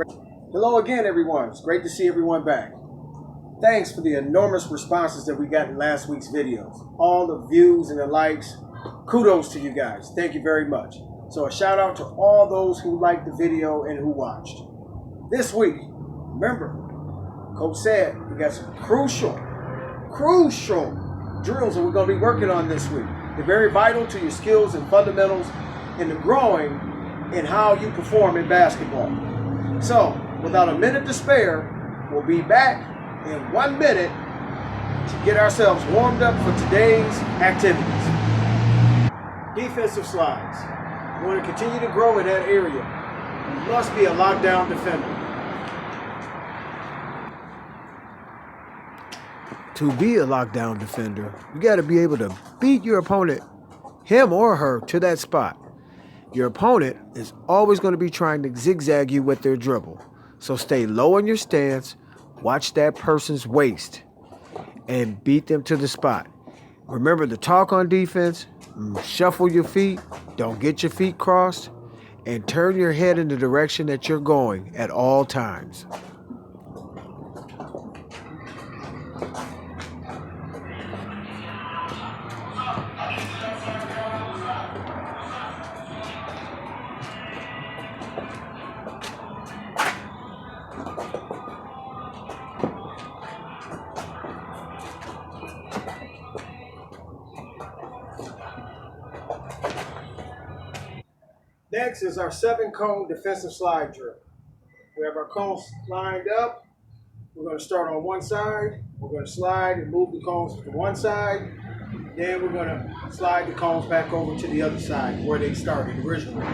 Hello again, everyone. It's great to see everyone back. Thanks for the enormous responses that we got in last week's videos. All the views and the likes. Kudos to you guys. Thank you very much. So a shout out to all those who liked the video and who watched. This week, remember, Coach said we got some crucial drills that we're going to be working on this week. They're very vital to your skills and fundamentals in the growing in how you perform in basketball. So, without a minute to spare, we'll be back in 1 minute to get ourselves warmed up for today's activities. Defensive slides. You want to continue to grow in that area. You must be a lockdown defender. To be a lockdown defender, you got to be able to beat your opponent, him or her, to that spot. Your opponent is always going to be trying to zigzag you with their dribble. So stay low in your stance, watch that person's waist, and beat them to the spot. Remember the talk on defense, shuffle your feet, don't get your feet crossed, and turn your head in the direction that you're going at all times. Next is our 7-cone defensive slide drill. We have our cones lined up. We're going to start on one side. We're going to slide and move the cones to one side. Then we're going to slide the cones back over to the other side where they started originally.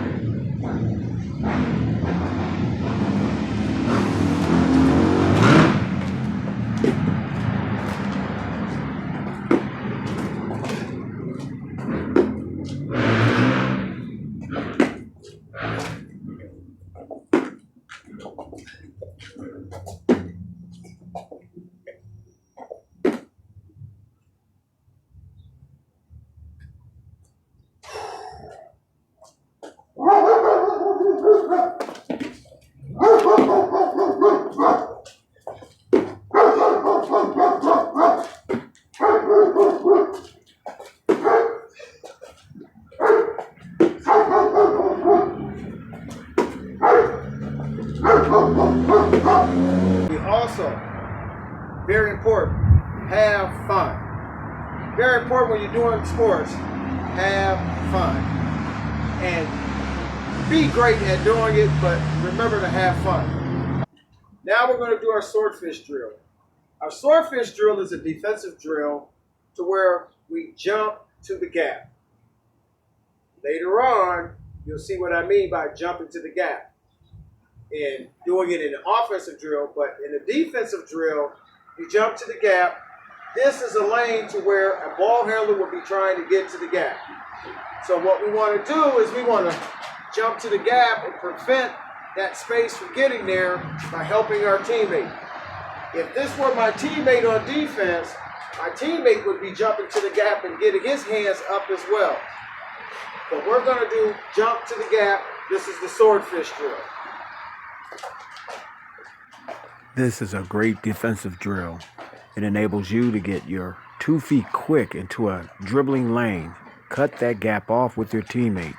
We also, very important, have fun. Very important when you're doing sports, have fun. And be great at doing it, but remember to have fun. Now we're going to do our swordfish drill. Our swordfish drill is a defensive drill to where we jump to the gap. Later on, you'll see what I mean by jumping to the gap and doing it in an offensive drill, but in a defensive drill, you jump to the gap. This is a lane to where a ball handler will be trying to get to the gap. So what we want to do is we want to jump to the gap and prevent that space from getting there by helping our teammate. If this were my teammate on defense, my teammate would be jumping to the gap and getting his hands up as well. But we're going to do jump to the gap. This is the swordfish drill. This is a great defensive drill. It enables you to get your 2 feet quick into a dribbling lane. Cut that gap off with your teammate.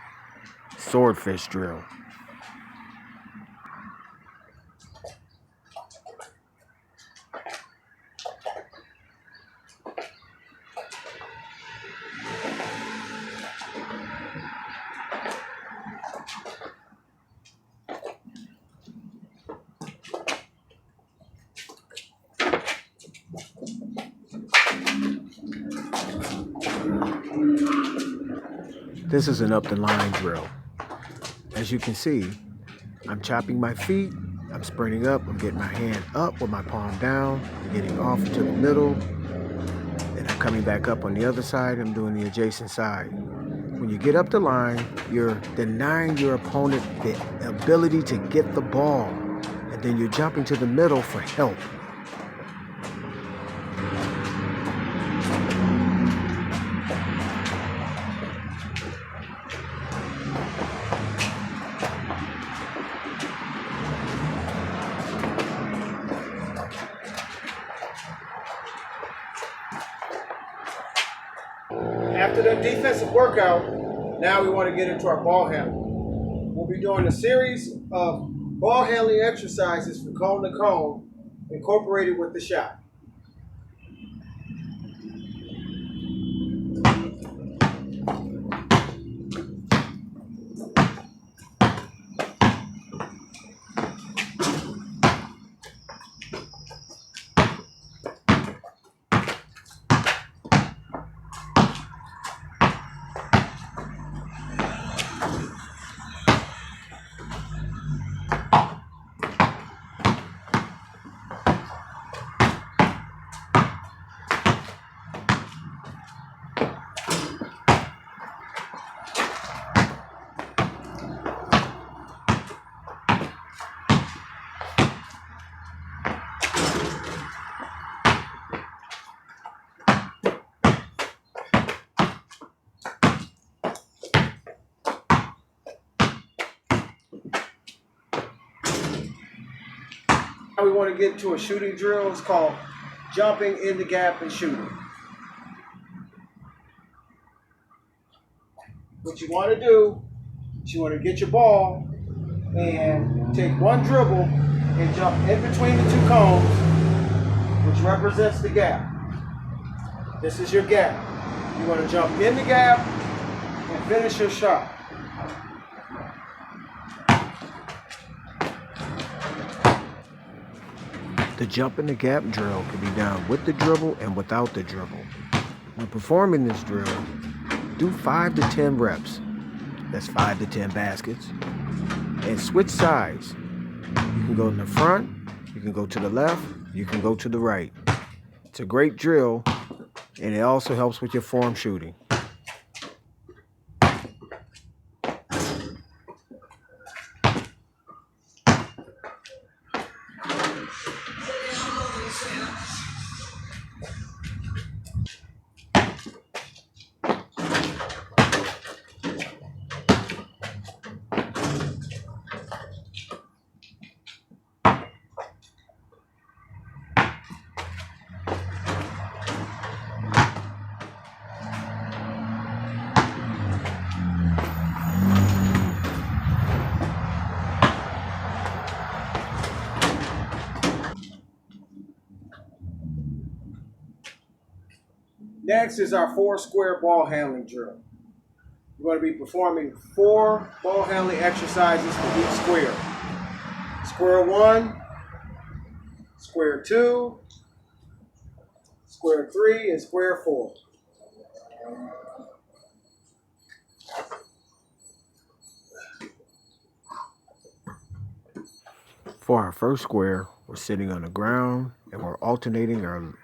Swordfish drill. This is an up the line drill. As you can see, I'm chopping my feet, I'm sprinting up, I'm getting my hand up with my palm down, I'm getting off to the middle, and I'm coming back up on the other side, I'm doing the adjacent side. When you get up the line, you're denying your opponent the ability to get the ball, and then you're jumping to the middle for help. After the defensive workout, now we want to get into our ball handling. We'll be doing a series of ball handling exercises from cone to cone, incorporated with the shot. Now we want to get to a shooting drill. It's called jumping in the gap and shooting. What you want to do is you want to get your ball and take one dribble and jump in between the two cones, which represents the gap. This is your gap. You want to jump in the gap and finish your shot. The jump in the gap drill can be done with the dribble and without the dribble. When performing this drill, do 5 to 10 reps. That's 5 to 10 baskets. And switch sides. You can go in the front, you can go to the left, you can go to the right. It's a great drill, and it also helps with your form shooting. Next is our 4 square ball handling drill. We're going to be performing 4 ball handling exercises for each square. Square 1, square 2, square 3, and square 4. For our first square, we're sitting on the ground and we're alternating our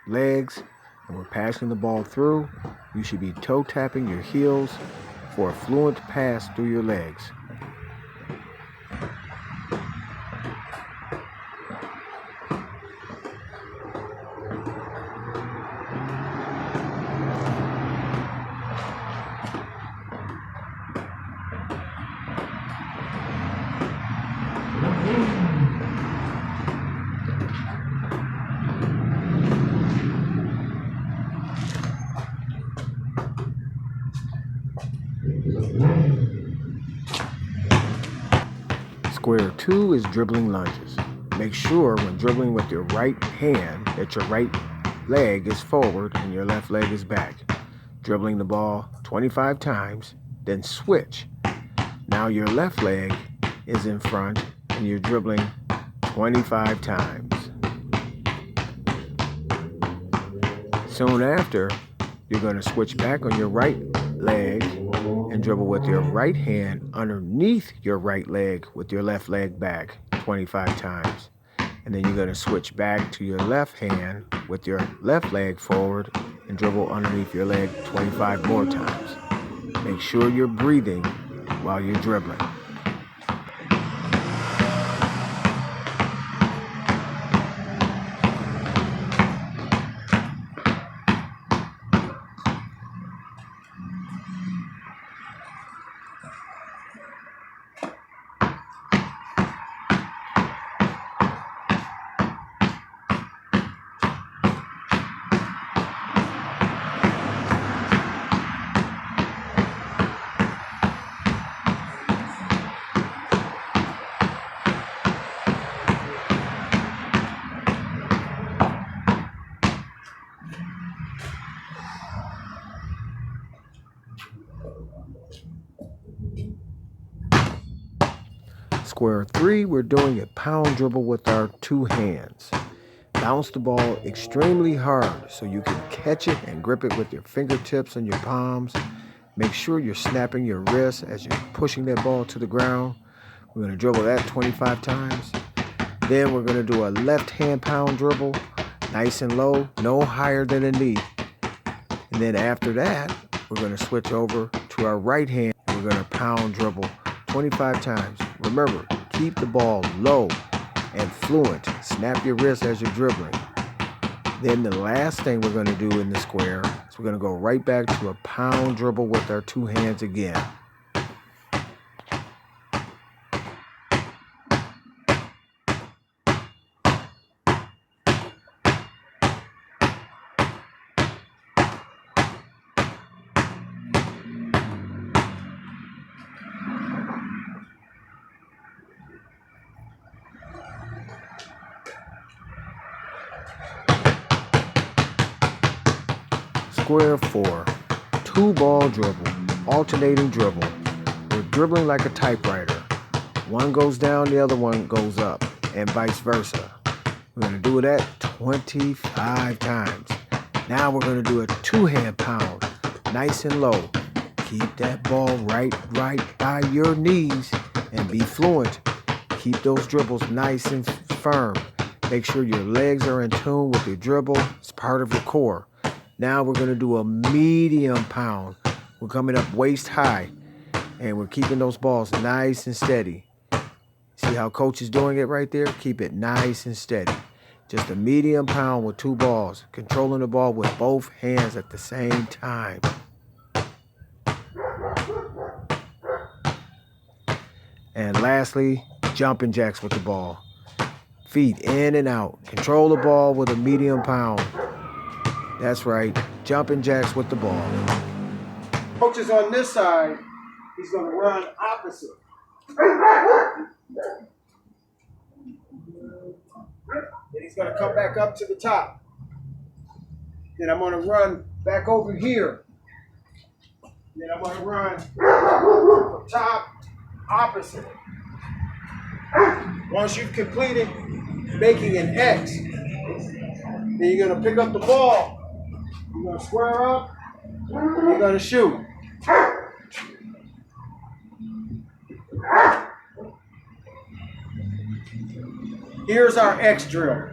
legs and we're passing the ball through. You should be toe tapping your heels for a fluent pass through your legs. Square 2 is dribbling lunges. Make sure when dribbling with your right hand that your right leg is forward and your left leg is back. Dribbling the ball 25 times, then switch. Now your left leg is in front and you're dribbling 25 times. Soon after, you're going to switch back on your right leg and dribble with your right hand underneath your right leg with your left leg back 25 times. And then you're going to switch back to your left hand with your left leg forward and dribble underneath your leg 25 more times. Make sure you're breathing while you're dribbling. square 3, we're doing a pound dribble with our two hands. Bounce the ball extremely hard so you can catch it and grip it with your fingertips and your palms. Make sure you're snapping your wrist as you're pushing that ball to the ground. We're going to dribble that 25 times. Then we're going to do a left hand pound dribble, nice and low, no higher than a knee. And then after that, we're going to switch over to our right hand. And we're going to pound dribble 25 times. Remember, keep the ball low and fluent. Snap your wrist as you're dribbling. Then the last thing we're going to do in the square is we're going to go right back to a pound dribble with our two hands again. Square 4, 2-ball dribble, alternating dribble. We're dribbling like a typewriter. One goes down, the other one goes up, and vice versa. We're going to do that 25 times. Now we're going to do a two-hand pound, nice and low. Keep that ball right by your knees and be fluent. Keep those dribbles nice and firm. Make sure your legs are in tune with your dribble. It's part of your core. Now we're going to do a medium pound. We're coming up waist high, and we're keeping those balls nice and steady. See how coach is doing it right there? Keep it nice and steady. Just a medium pound with two balls, controlling the ball with both hands at the same time. And lastly, jumping jacks with the ball. Feet in and out. Control the ball with a medium pound. That's right, jumping jacks with the ball. Coach is on this side. He's going to run opposite. Then he's going to come back up to the top. Then I'm going to run back over here. Then I'm going to run from top opposite. Once you've completed making an X, then you're going to pick up the ball. You're going to square up. You're going to shoot. Here's our X drill.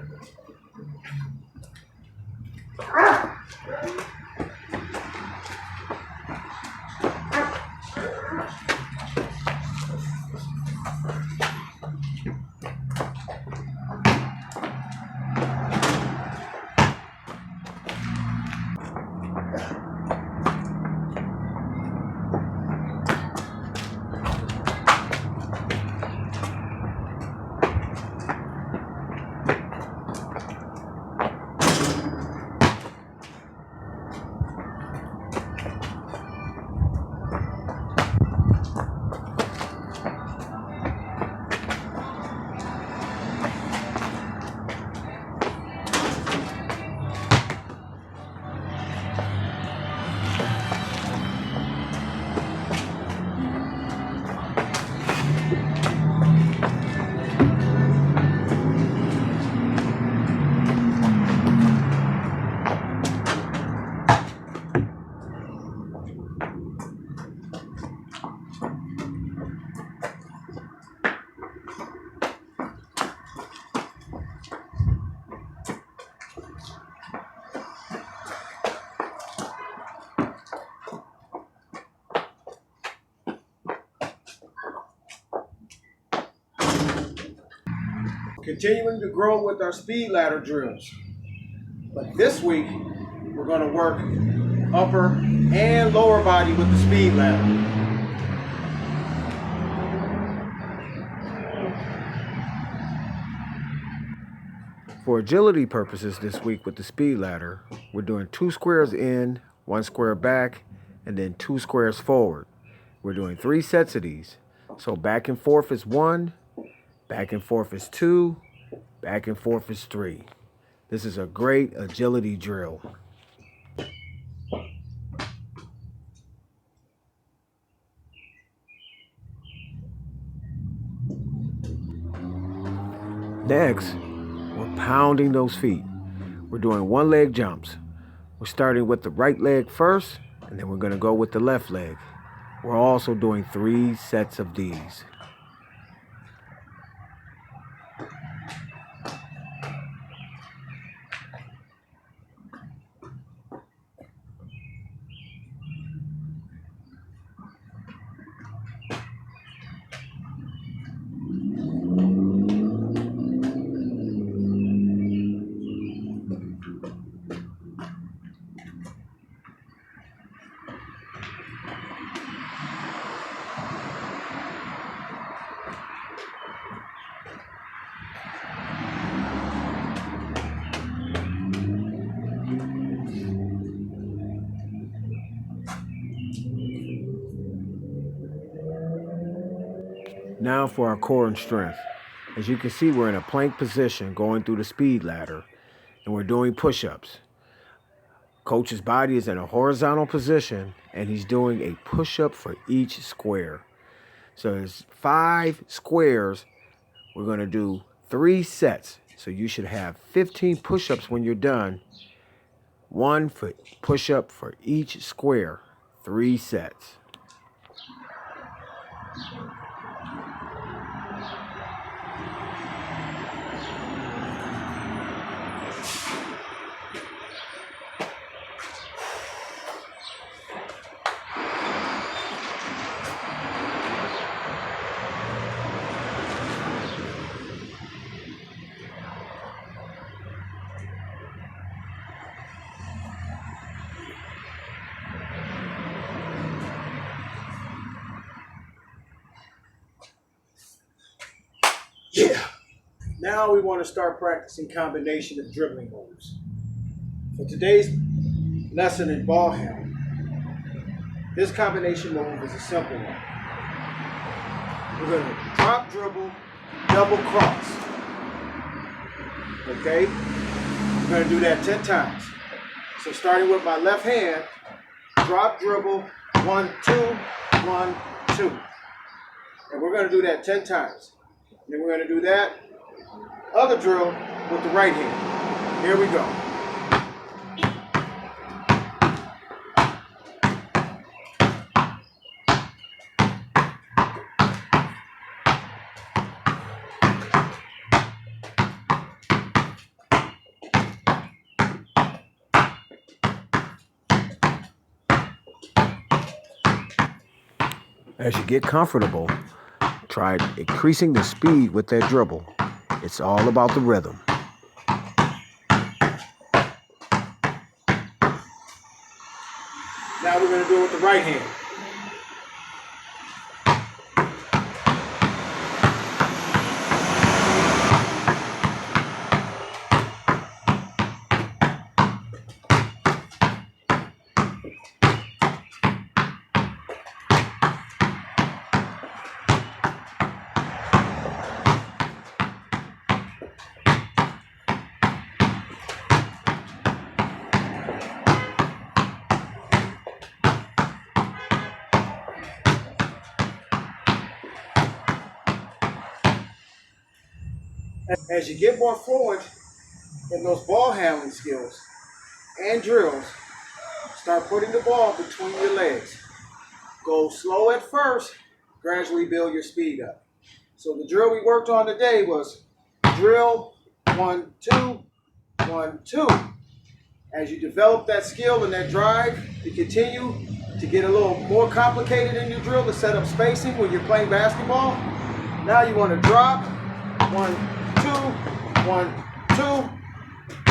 Continuing to grow with our speed ladder drills. But this week, we're going to work upper and lower body with the speed ladder. For agility purposes this week with the speed ladder, we're doing 2 squares in, 1 square back, and then 2 squares forward. We're doing 3 sets of these. So back and forth is 1, back and forth is 2, back and forth is 3. This is a great agility drill. Next, we're pounding those feet. We're doing one leg jumps. We're starting with the right leg first, and then we're going to go with the left leg. We're also doing 3 sets of these. Now for our core and strength. As you can see, we're in a plank position going through the speed ladder, and we're doing push-ups. Coach's body is in a horizontal position, and he's doing a push-up for each square. So there's 5 squares. We're going to do 3 sets. So you should have 15 push-ups when you're done. 1 push-up for each square. 3 sets. Yeah. Now we want to start practicing combination of dribbling moves. For today's lesson in ball handling, this combination move is a simple one. We're going to drop, dribble, double cross. Okay? We're going to do that 10 times. So starting with my left hand, drop, dribble, 1, 2, 1, 2. And we're going to do that 10 times. Then we're going to do that other drill with the right hand. Here we go. As you get comfortable, try increasing the speed with that dribble. It's all about the rhythm. Now we're going to do it with the right hand. As you get more fluent in those ball handling skills and drills, start putting the ball between your legs. Go slow at first, gradually build your speed up. So the drill we worked on today was drill 1, 2, 1, 2. As you develop that skill and that drive, you continue to get a little more complicated in your drill to set up spacing when you're playing basketball. Now you want to drop 1, 2, 1, 2,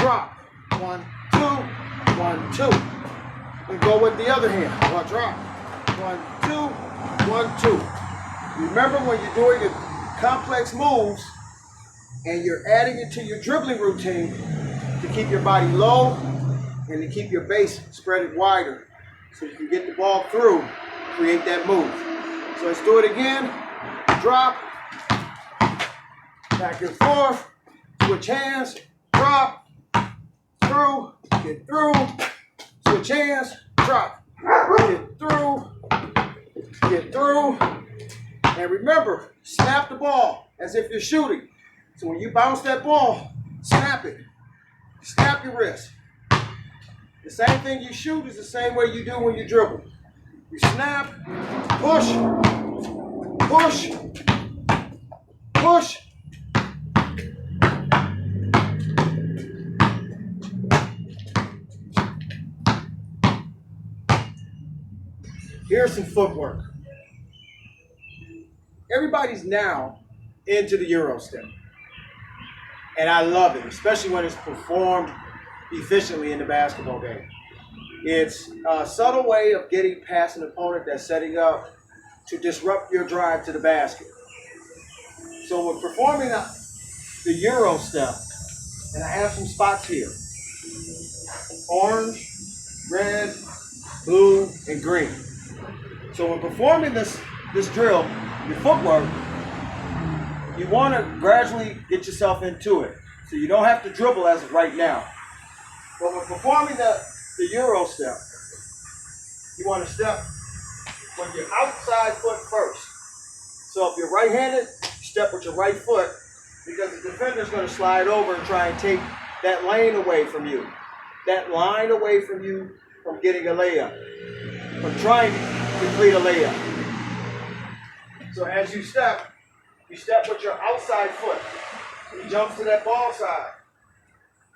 drop 1, 2, 1, 2. And go with the other hand. Well, drop 1, 2, 1, 2. Remember, when you're doing the complex moves and you're adding it to your dribbling routine, to keep your body low and to keep your base spread wider so you can get the ball through, create that move. So let's do it again. Drop, back and forth, switch hands, drop, through, get through, switch hands, drop, get through, get through. And remember, snap the ball as if you're shooting. So when you bounce that ball, snap it. Snap your wrist. The same thing you shoot is the same way you do when you dribble. You snap, push, push, push. Here's some footwork. Everybody's now into the Euro step. And I love it, especially when it's performed efficiently in the basketball game. It's a subtle way of getting past an opponent that's setting up to disrupt your drive to the basket. So we're performing the Euro step, and I have some spots here. Orange, red, blue, and green. So when performing this drill, your footwork, you want to gradually get yourself into it. So you don't have to dribble as of right now. But when performing the Euro step, you want to step with your outside foot first. So if you're right-handed, step with your right foot because the defender's going to slide over and try and take that lane away from you. That line away from you from getting a layup, from trying to complete a layup. So as you step with your outside foot. You jump to that ball side.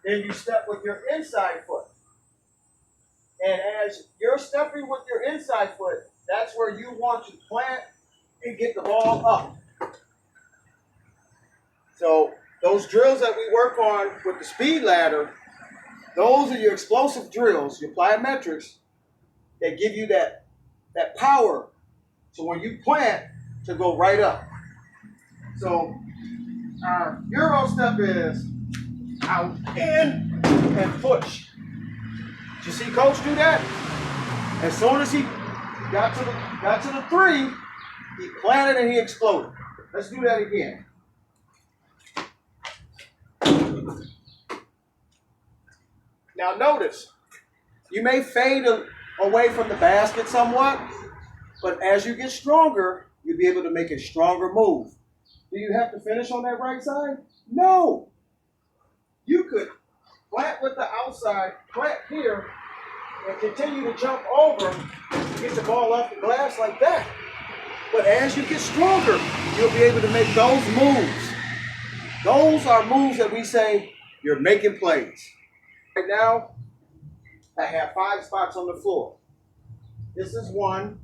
Then you step with your inside foot. And as you're stepping with your inside foot, that's where you want to plant and get the ball up. So those drills that we work on with the speed ladder, those are your explosive drills, your plyometrics, that give you that power. So when you plant, to go right up. So our Euro step is out, in, and push. Did you see Coach do that? As soon as he got to the three, he planted and he exploded. Let's do that again. Now notice, you may fade away from the basket somewhat, but as you get stronger, you'll be able to make a stronger move. Do you have to finish on that right side? No. You could plant with the outside, plant here, and continue to jump over to get the ball off the glass like that. But as you get stronger, you'll be able to make those moves. Those are moves that we say you're making plays. Right now, I have 5 spots on the floor. This is 1.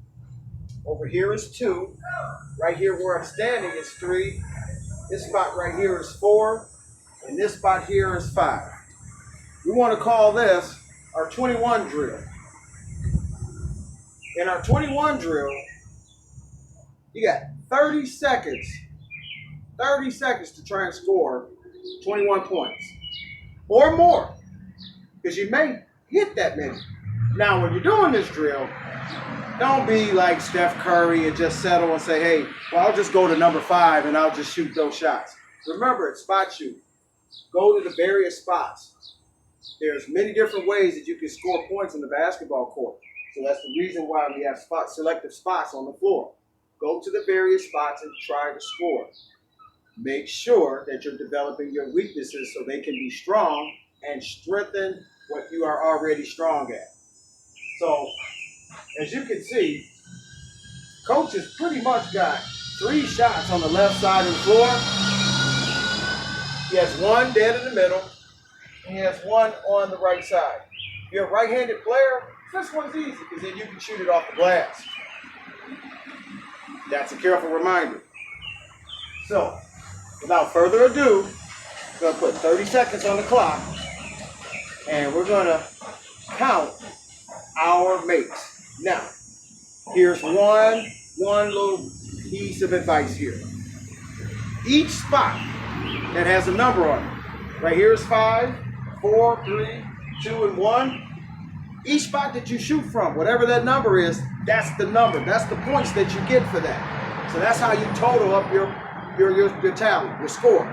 Over here is 2. Right here where I'm standing is 3. This spot right here is 4. And this spot here is 5. We want to call this our 21 drill. In our 21 drill, you got 30 seconds. 30 seconds to try and score 21 points. Or more. Because you may hit that many. Now when you're doing this drill, don't be like Steph Curry and just settle and say, hey, well, I'll just go to number 5 and I'll just shoot those shots. Remember, it's spot shooting. Go to the various spots. There's many different ways that you can score points in the basketball court. So that's the reason why we have selective spots on the floor. Go to the various spots and try to score. Make sure that you're developing your weaknesses so they can be strong and strengthen what you are already strong at. So, as you can see, Coach has pretty much got 3 shots on the left side of the floor. He has 1 dead in the middle, and he has 1 on the right side. If you're a right-handed player, this one's easy because then you can shoot it off the glass. That's a careful reminder. So, without further ado, we're going to put 30 seconds on the clock, and we're going to count our makes. Now, here's one little piece of advice here. Each spot that has a number on it, right here is 5, 4, 3, 2, and 1. Each spot that you shoot from, whatever that number is, that's the number. That's the points that you get for that. So that's how you total up your tally, your score.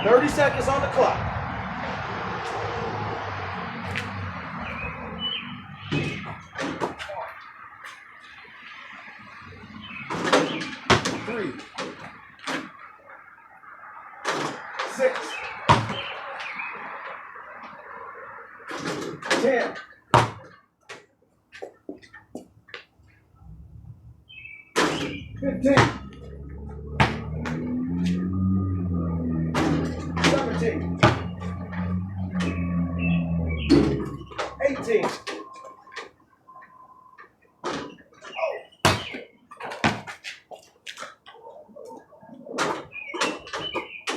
30 seconds on the clock. 3, 6, 10, 15, 17, 18,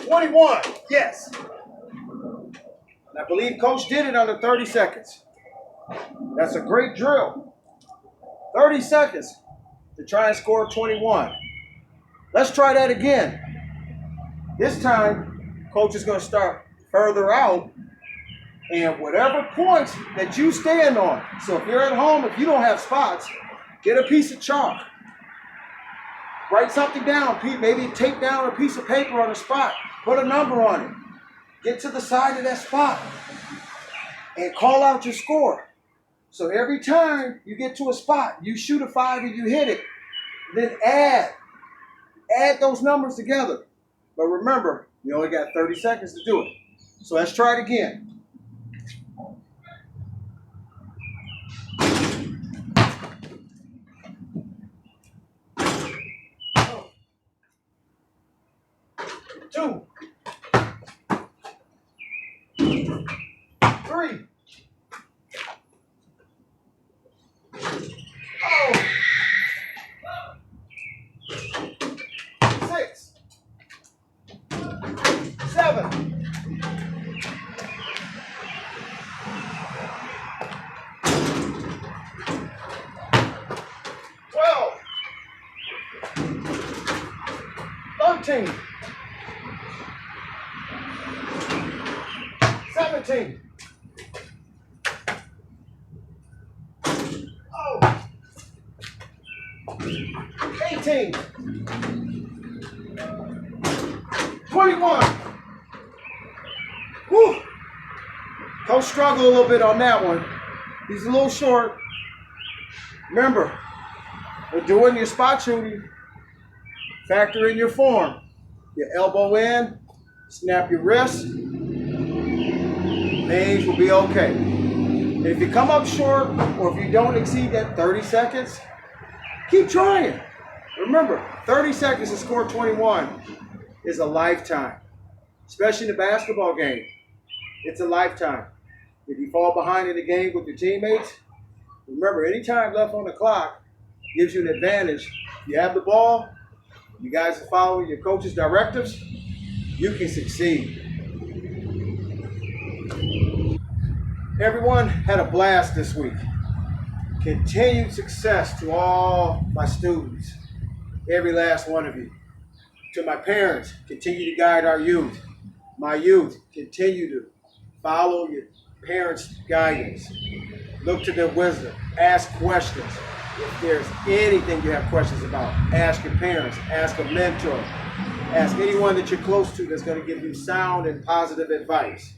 21. Yes. And I believe Coach did it under 30 seconds. That's a great drill. 30 seconds to try and score 21. Let's try that again. This time, Coach is going to start further out, and whatever points that you stand on. So if you're at home, if you don't have spots, get a piece of chalk. Write something down. Maybe tape down a piece of paper on a spot. Put a number on it. Get to the side of that spot and call out your score. So every time you get to a spot, you shoot a 5 and you hit it. Then add those numbers together. But remember, you only got 30 seconds to do it. So let's try it again. Two, 3, 6, 7, 12, 13, 17, 18, 21. Whew. Coach struggled a little bit on that one. He's a little short. Remember, we're doing your spot shooting. Factor in your form. Your elbow in, snap your wrist. Things will be okay. If you come up short or if you don't exceed that 30 seconds, keep trying. Remember, 30 seconds to score 21 is a lifetime, especially in the basketball game. It's a lifetime. If you fall behind in the game with your teammates, remember, any time left on the clock gives you an advantage. If you have the ball, you guys are following your coach's directives, you can succeed. Everyone had a blast this week. Continued success to all my students, every last one of you. To my parents, continue to guide our youth. My youth, continue to follow your parents' guidance. Look to their wisdom. Ask questions. If there's anything you have questions about, ask your parents. Ask a mentor. Ask anyone that you're close to that's going to give you sound and positive advice.